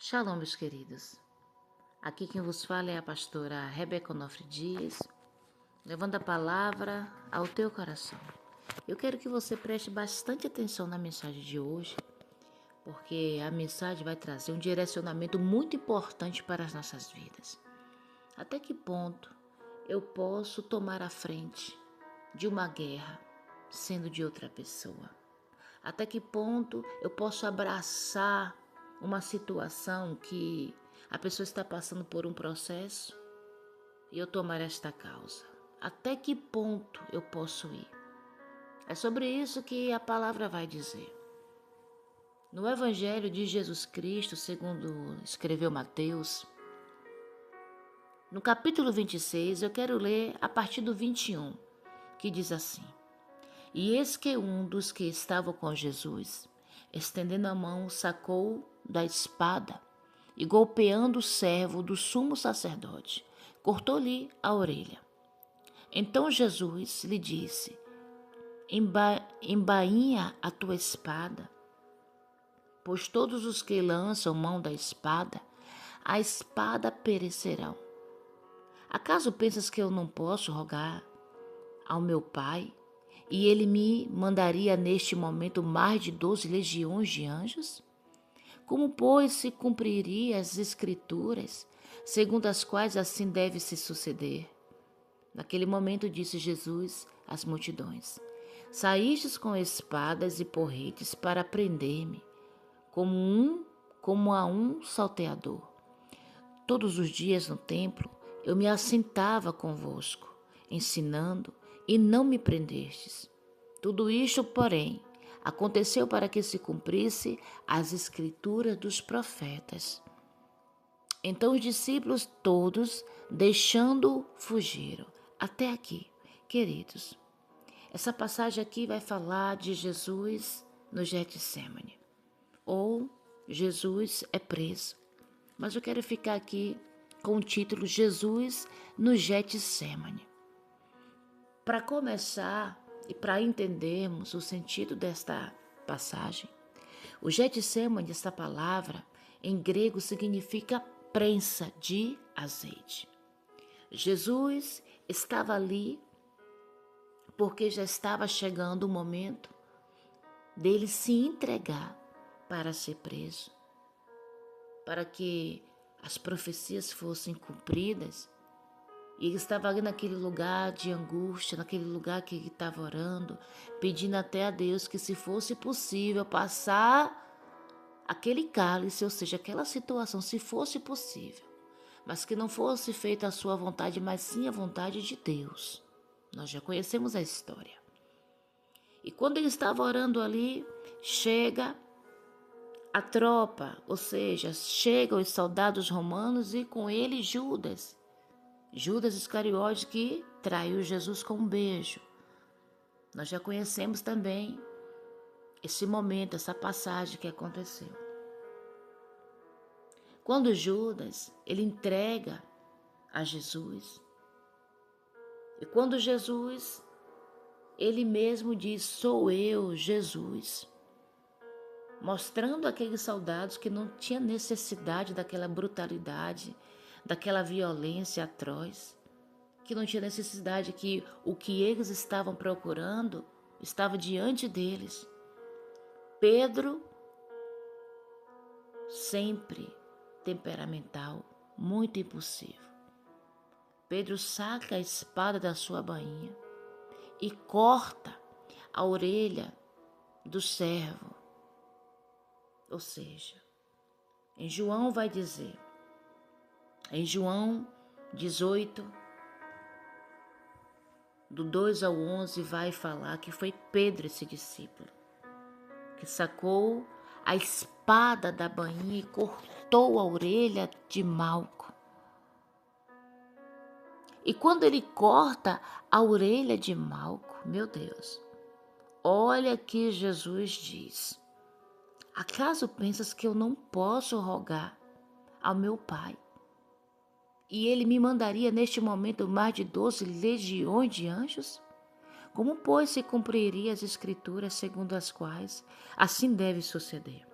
Shalom, meus queridos. Aqui quem vos fala é a pastora Rebeca Onofre Dias, levando a palavra ao teu coração. Eu quero que você preste bastante atenção na mensagem de hoje, porque a mensagem vai trazer um direcionamento muito importante para as nossas vidas. Até que ponto eu posso tomar a frente de uma guerra sendo de outra pessoa? Até que ponto eu posso abraçar uma situação que a pessoa está passando por um processo e eu tomar esta causa? Até que ponto eu posso ir? É sobre isso que a palavra vai dizer. No Evangelho de Jesus Cristo, segundo escreveu Mateus, no capítulo 26, eu quero ler a partir do 21, que diz assim: E eis que um dos que estavam com Jesus, estendendo a mão, sacou da espada e, golpeando o servo do sumo sacerdote, cortou-lhe a orelha. Então Jesus lhe disse: Embainha a tua espada, pois todos os que lançam mão da espada, a espada perecerão. Acaso pensas que eu não posso rogar ao meu Pai, e ele me mandaria neste momento mais de 12 legiões de anjos? Como, pois, se cumpriria as Escrituras, segundo as quais assim deve se suceder? Naquele momento disse Jesus às multidões: Saístes com espadas e porretes para prender-me, como a um salteador. Todos os dias no templo eu me assentava convosco, ensinando, e não me prendestes. Tudo isto, porém, aconteceu para que se cumprisse as escrituras dos profetas. Então os discípulos todos, deixando-o, fugiram. Até aqui, queridos. Essa passagem aqui vai falar de Jesus no Getsêmani, ou Jesus é preso. Mas eu quero ficar aqui com o título Jesus no Getsêmani. Para começar e para entendermos o sentido desta passagem, o Getsêmani, esta palavra, em grego significa prensa de azeite. Jesus estava ali porque já estava chegando o momento dele se entregar para ser preso, para que as profecias fossem cumpridas. E ele estava ali naquele lugar de angústia, naquele lugar que ele estava orando, pedindo até a Deus que, se fosse possível, passar aquele cálice, ou seja, aquela situação, se fosse possível, mas que não fosse feita a sua vontade, mas sim a vontade de Deus. Nós já conhecemos a história. E quando ele estava orando ali, chega a tropa, ou seja, chegam os soldados romanos e com ele Judas Iscariote, que traiu Jesus com um beijo. Nós já conhecemos também esse momento, essa passagem que aconteceu. Quando Judas, ele entrega a Jesus, e quando Jesus, ele mesmo diz: sou eu, Jesus, mostrando àqueles soldados que não tinha necessidade daquela brutalidade, daquela violência atroz, que não tinha necessidade, que o que eles estavam procurando estava diante deles. Pedro, sempre temperamental, muito impulsivo. Pedro saca a espada da sua bainha e corta a orelha do servo. Ou seja, em João vai dizer, em João 18, do 2 ao 11, vai falar que foi Pedro, esse discípulo, que sacou a espada da bainha e cortou a orelha de Malco. E quando ele corta a orelha de Malco, meu Deus, olha que Jesus diz: acaso pensas que eu não posso rogar ao meu Pai, e ele me mandaria neste momento mais de 12 legiões de anjos? Como, pois, se cumpriria as Escrituras segundo as quais assim deve suceder?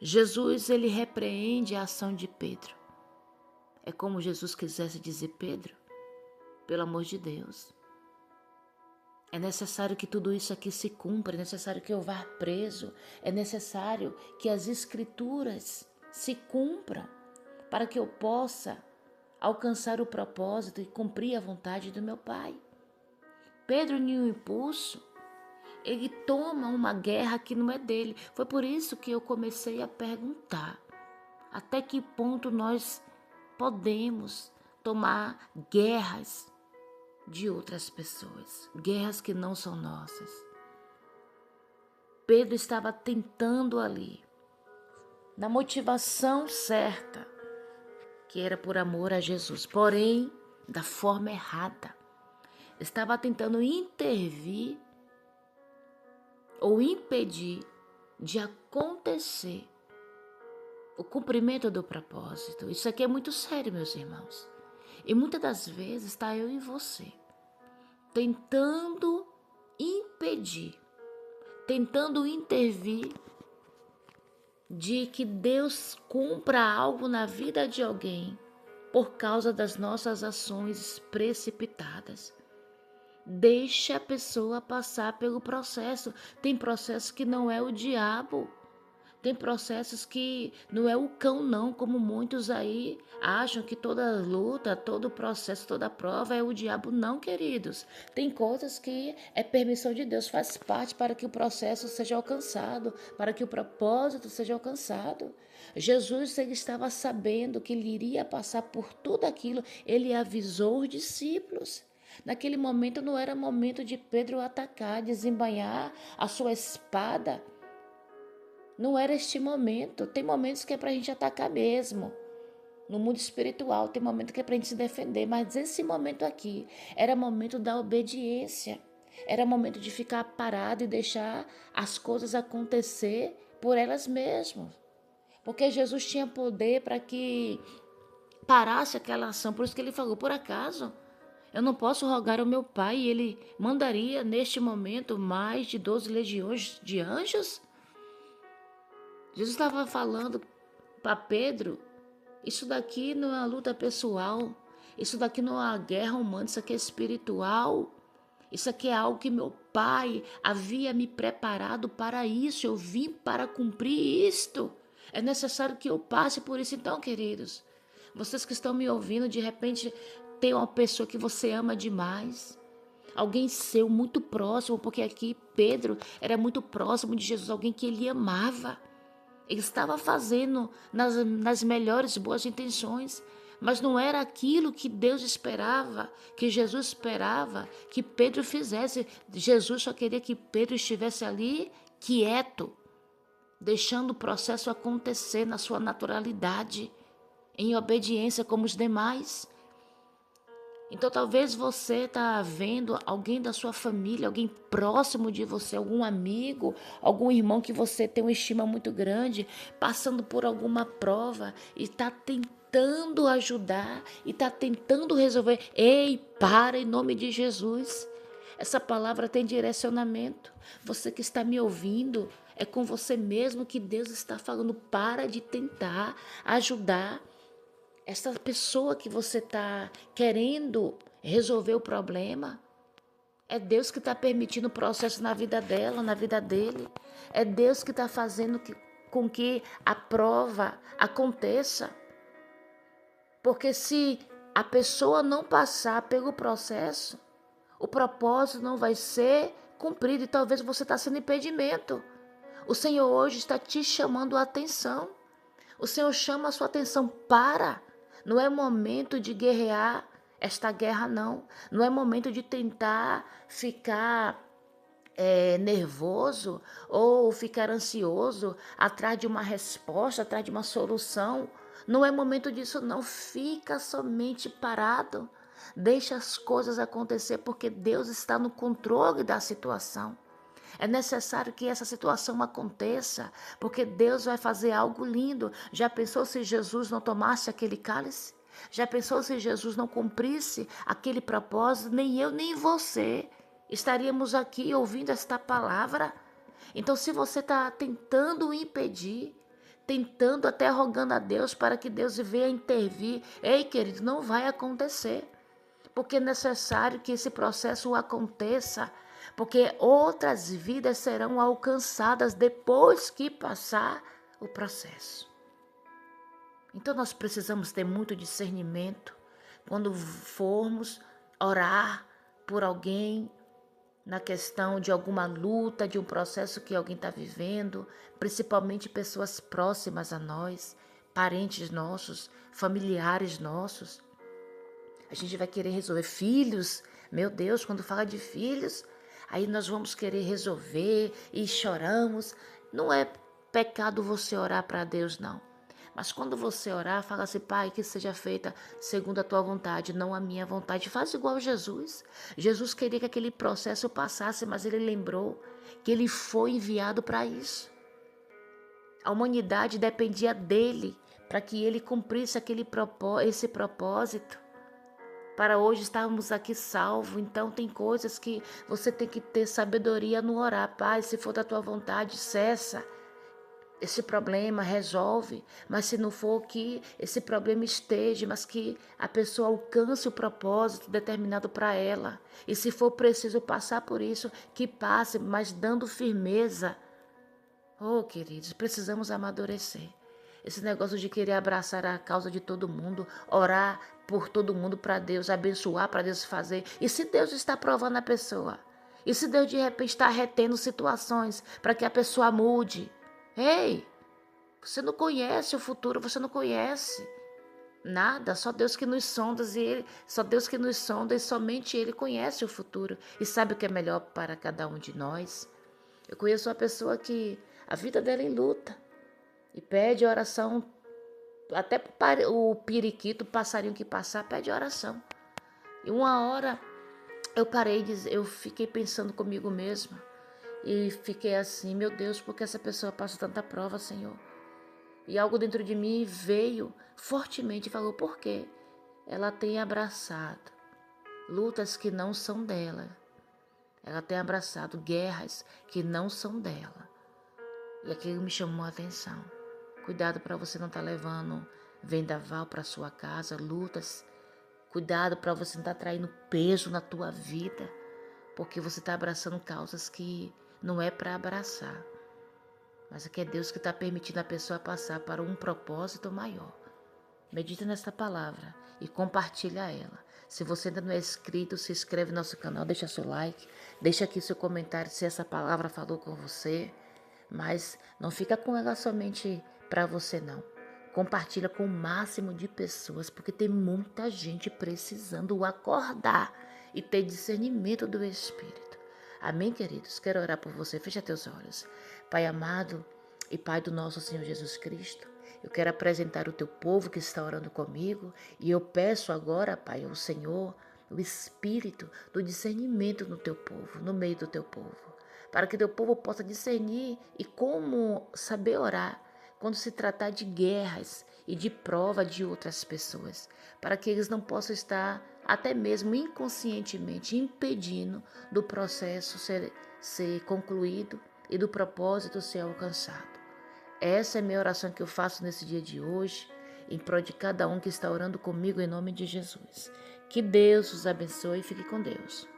Jesus, ele repreende a ação de Pedro. É como Jesus quisesse dizer: Pedro, pelo amor de Deus, é necessário que tudo isso aqui se cumpra, é necessário que eu vá preso, é necessário que as escrituras se cumpram para que eu possa alcançar o propósito e cumprir a vontade do meu Pai. Pedro, em um impulso, ele toma uma guerra que não é dele. Foi por isso que eu comecei a perguntar: até que ponto nós podemos tomar guerras de outras pessoas, guerras que não são nossas? Pedro estava tentando ali, na motivação certa, que era por amor a Jesus, porém da forma errada. Estava tentando intervir ou impedir de acontecer o cumprimento do propósito. Isso aqui é muito sério, meus irmãos. E muitas das vezes está eu e você tentando impedir, tentando intervir de que Deus cumpra algo na vida de alguém por causa das nossas ações precipitadas. Deixa a pessoa passar pelo processo. Tem processos que não é o diabo. Tem processos que não é o cão não, como muitos aí acham que toda luta, todo processo, toda prova é o diabo. Não, queridos. Tem coisas que é permissão de Deus, faz parte para que o processo seja alcançado, para que o propósito seja alcançado. Jesus, ele estava sabendo que ele iria passar por tudo aquilo, ele avisou os discípulos. Naquele momento não era momento de Pedro atacar, desembainhar a sua espada. Não era este momento. Tem momentos que é para a gente atacar mesmo. No mundo espiritual, tem momento que é para a gente se defender. Mas esse momento aqui era momento da obediência. Era momento de ficar parado e deixar as coisas acontecer por elas mesmas. Porque Jesus tinha poder para que parasse aquela ação. Por isso que ele falou: por acaso eu não posso rogar ao meu Pai e ele mandaria neste momento mais de 12 legiões de anjos? Jesus estava falando para Pedro: isso daqui não é uma luta pessoal, isso daqui não é uma guerra humana, isso aqui é espiritual. Isso aqui é algo que meu Pai havia me preparado para isso, eu vim para cumprir isto. É necessário que eu passe por isso. Então, queridos, vocês que estão me ouvindo, de repente tem uma pessoa que você ama demais, alguém seu muito próximo, porque aqui Pedro era muito próximo de Jesus, alguém que ele amava. Ele estava fazendo nas melhores boas intenções, mas não era aquilo que Deus esperava, que Jesus esperava que Pedro fizesse. Jesus só queria que Pedro estivesse ali quieto, deixando o processo acontecer na sua naturalidade, em obediência como os demais. Então talvez você está vendo alguém da sua família, alguém próximo de você, algum amigo, algum irmão que você tem uma estima muito grande, passando por alguma prova e está tentando ajudar e está tentando resolver. Ei, para em nome de Jesus. Essa palavra tem direcionamento. Você que está me ouvindo, é com você mesmo que Deus está falando. Para de tentar ajudar essa pessoa que você está querendo resolver o problema. É Deus que está permitindo o processo na vida dela, na vida dele. É Deus que está fazendo com que a prova aconteça. Porque se a pessoa não passar pelo processo, o propósito não vai ser cumprido e talvez você está sendo impedimento. O Senhor hoje está te chamando a atenção. O Senhor chama a sua atenção para. Não é momento de guerrear esta guerra, não. Não é momento de tentar ficar nervoso ou ficar ansioso atrás de uma resposta, atrás de uma solução. Não é momento disso, não. Fica somente parado. Deixa as coisas acontecer porque Deus está no controle da situação. É necessário que essa situação aconteça, porque Deus vai fazer algo lindo. Já pensou se Jesus não tomasse aquele cálice? Já pensou se Jesus não cumprisse aquele propósito? Nem eu, nem você estaríamos aqui ouvindo esta palavra. Então, se você está tentando impedir, tentando, até rogando a Deus para que Deus venha intervir. Ei, querido, não vai acontecer. Porque é necessário que esse processo aconteça, porque outras vidas serão alcançadas depois que passar o processo. Então nós precisamos ter muito discernimento quando formos orar por alguém na questão de alguma luta, de um processo que alguém está vivendo, principalmente pessoas próximas a nós, parentes nossos, familiares nossos. A gente vai querer resolver filhos. Meu Deus, quando fala de filhos, aí nós vamos querer resolver e choramos. Não é pecado você orar para Deus, não. Mas quando você orar, fala assim: Pai, que seja feita segundo a tua vontade, não a minha vontade. Faz igual Jesus. Jesus queria que aquele processo passasse, mas ele lembrou que ele foi enviado para isso. A humanidade dependia dele para que ele cumprisse esse propósito. Para hoje estarmos aqui salvos. Então tem coisas que você tem que ter sabedoria no orar. Pai, se for da tua vontade, cessa esse problema, resolve. Mas se não for, que esse problema esteja, mas que a pessoa alcance o propósito determinado para ela. E se for preciso passar por isso, que passe, mas dando firmeza. Oh, queridos, precisamos amadurecer. Esse negócio de querer abraçar a causa de todo mundo, orar por todo mundo para Deus, abençoar para Deus fazer. E se Deus está provando a pessoa? E se Deus de repente está retendo situações para que a pessoa mude? Ei, você não conhece o futuro, você não conhece nada, só Deus que nos sonda só Deus que nos sonda e somente Ele conhece o futuro e sabe o que é melhor para cada um de nós. Eu conheço uma pessoa que a vida dela é em luta e pede oração, até o periquito, o passarinho que passar, pede oração. E uma hora eu fiquei pensando comigo mesma e fiquei assim: meu Deus, por que essa pessoa passa tanta prova, Senhor? E algo dentro de mim veio fortemente e falou: por quê? Ela tem abraçado lutas que não são dela. Ela tem abraçado guerras que não são dela. E aquilo me chamou a atenção. Cuidado para você não estar levando vendaval para sua casa, lutas. Cuidado para você não estar traindo peso na tua vida, porque você está abraçando causas que não é para abraçar. Mas é que é Deus que está permitindo a pessoa passar para um propósito maior. Medita nesta palavra e compartilha ela. Se você ainda não é inscrito, se inscreve no nosso canal, deixa seu like, deixa aqui seu comentário se essa palavra falou com você. Mas não fica com ela somente para você, não. Compartilha com o máximo de pessoas, porque tem muita gente precisando acordar e ter discernimento do Espírito. Amém, queridos? Quero orar por você. Fecha teus olhos. Pai amado e Pai do nosso Senhor Jesus Cristo, eu quero apresentar o teu povo que está orando comigo e eu peço agora, Pai, ao Senhor, o Espírito do discernimento no teu povo, no meio do teu povo, para que teu povo possa discernir e como saber orar quando se tratar de guerras e de prova de outras pessoas, para que eles não possam estar até mesmo inconscientemente impedindo do processo ser concluído e do propósito ser alcançado. Essa é a minha oração que eu faço nesse dia de hoje, em prol de cada um que está orando comigo em nome de Jesus. Que Deus os abençoe e fique com Deus.